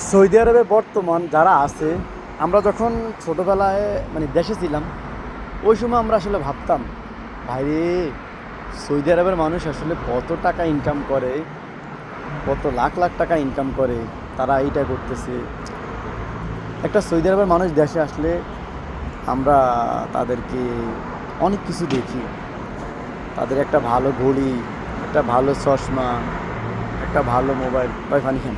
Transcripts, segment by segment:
Saudi আরবে বর্তমান যারা আছে, আমরা যখন ছোটোবেলায় দেশে ছিলাম, ওই সময় আমরা আসলে ভাবতাম, ভাইরে, সৌদি আরবের মানুষ আসলে কত টাকা ইনকাম করে, কত লাখ লাখ টাকা ইনকাম করে, তারা এইটা করতেছে। একটা সৌদি আরবের মানুষ দেশে আসলে আমরা তাদেরকে অনেক কিছু দেখি। তাদের একটা ভালো ঘড়ি, একটা ভালো চশমা, একটা ভালো মোবাইল, ভাই ফানি খান,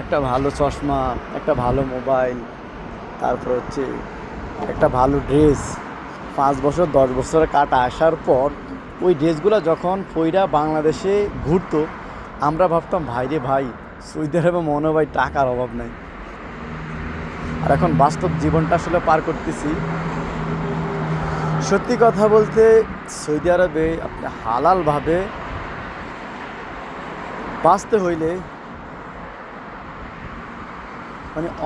একটা ভালো চশমা, একটা ভালো মোবাইল, তারপর হচ্ছে একটা ভালো ড্রেস। 5 বছর 10 বছরের কাটা আসার পর ওই ড্রেসগুলো যখন পইরা বাংলাদেশে ঘুরতো, আমরা ভাবতাম, ভাই রে ভাই, সৌদি আরবে মনে হয় টাকার অভাব নাই। আর এখন বাস্তব জীবনটা আসলে পার করতেছি। সত্যি কথা বলতে, সৌদি আরবে আপনি হালালভাবে বাঁচতে হইলে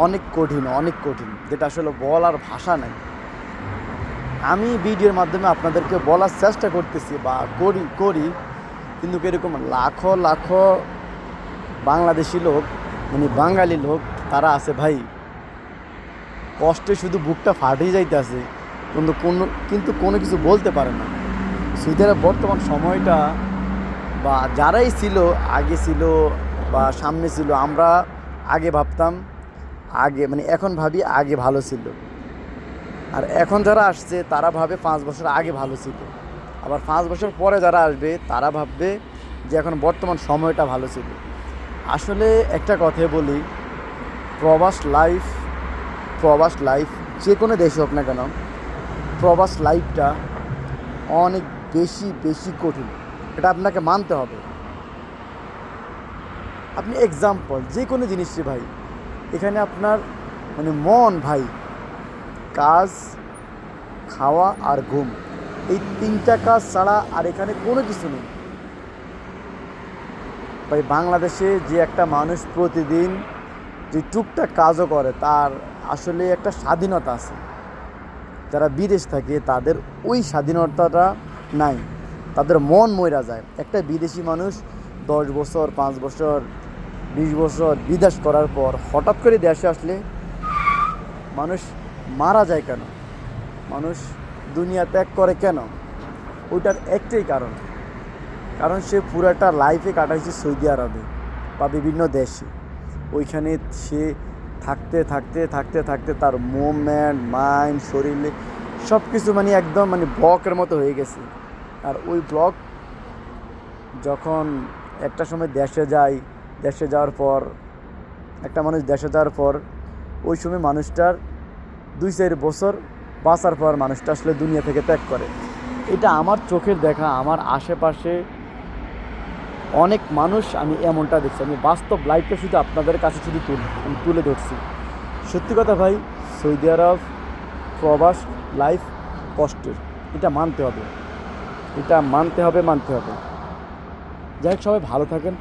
অনেক কঠিন, অনেক কঠিন, যেটা আসলে বলার ভাষা নাই। আমি ভিডিওর মাধ্যমে আপনাদেরকে বলার চেষ্টা করতেছি বা করি, কিন্তু এরকম লাখো লাখো বাংলাদেশি লোক, বাঙালি লোক, তারা আছে ভাই, কষ্টে শুধু বুকটা ফাটিয়ে যাইতেছে, কিন্তু কোনো কিছু বলতে পারে না। সৌদি আরব বর্তমান সময়টা, বা যারাই ছিল, আগে ছিল বা সামনে ছিল, আমরা আগে ভাবতাম, আগে এখন ভাবি আগে ভালো ছিল। আর এখন যারা আসছে তারা ভাবে 5 বছর আগে ভালো ছিল। আবার 5 বছর পরে যারা আসবে তারা ভাববে যে এখন বর্তমান সময়টা ভালো ছিল। আসলে একটা কথাই বলি, প্রবাস লাইফ যে কোনো দেশে হোক না কেন, প্রবাস লাইফটা অনেক বেশি বেশি কঠিন। এটা আপনাকে মানতে হবে। আপনি এক্সাম্পল যে কোনো জিনিসই ভাই, এখানে আপনার মন ভাই, কাজ, খাওয়া আর ঘুম, এই 3টা কাজ ছাড়া আর এখানে কোনো কিছু নেই ভাই। বাংলাদেশে যে একটা মানুষ প্রতিদিন যে টুকটাক কাজও করে, তার আসলে একটা স্বাধীনতা আছে। যারা বিদেশ থাকে তাদের ওই স্বাধীনতাটা নাই, তাদের মন মইরা যায়। একটা বিদেশি মানুষ 10 বছর, 5 বছর, 20 বছর বিদেশ করার পর হঠাৎ করে দেশে আসলে মানুষ মারা যায় কেন, মানুষ দুনিয়া ত্যাগ করে কেন? ওইটার একটাই কারণ সে পুরাটা লাইফে কাটাইছে সৌদি আরবে বা বিভিন্ন দেশে। ওইখানে সে থাকতে থাকতে থাকতে থাকতে তার মুভমেন্ট, মাইন্ড, শরীরে সব কিছু একদম ব্লকের মতো হয়ে গেছে। আর ওই ব্লক যখন একটা সময় দেশে যাওয়ার পর, একটা মানুষ দেশে যাওয়ার পর, ওই সময় মানুষটার 2-4 বছর বাঁচার পর মানুষটা আসলে দুনিয়া থেকে ত্যাগ করে। এটা আমার চোখের দেখা, আমার আশেপাশে অনেক মানুষ, আমি এমনটা দেখছি। আমি বাস্তব লাইফটা শুধু আপনাদের কাছে শুধু তুলে ধরছি। সত্যি কথা ভাই, সৌদি আরব প্রবাস লাইফ কষ্টের, এটা মানতে হবে, মানতে হবে। যাই হোক, সবাই ভালো থাকেন,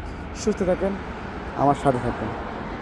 সুস্থ থাকেন, আমার সাথে থাকেন।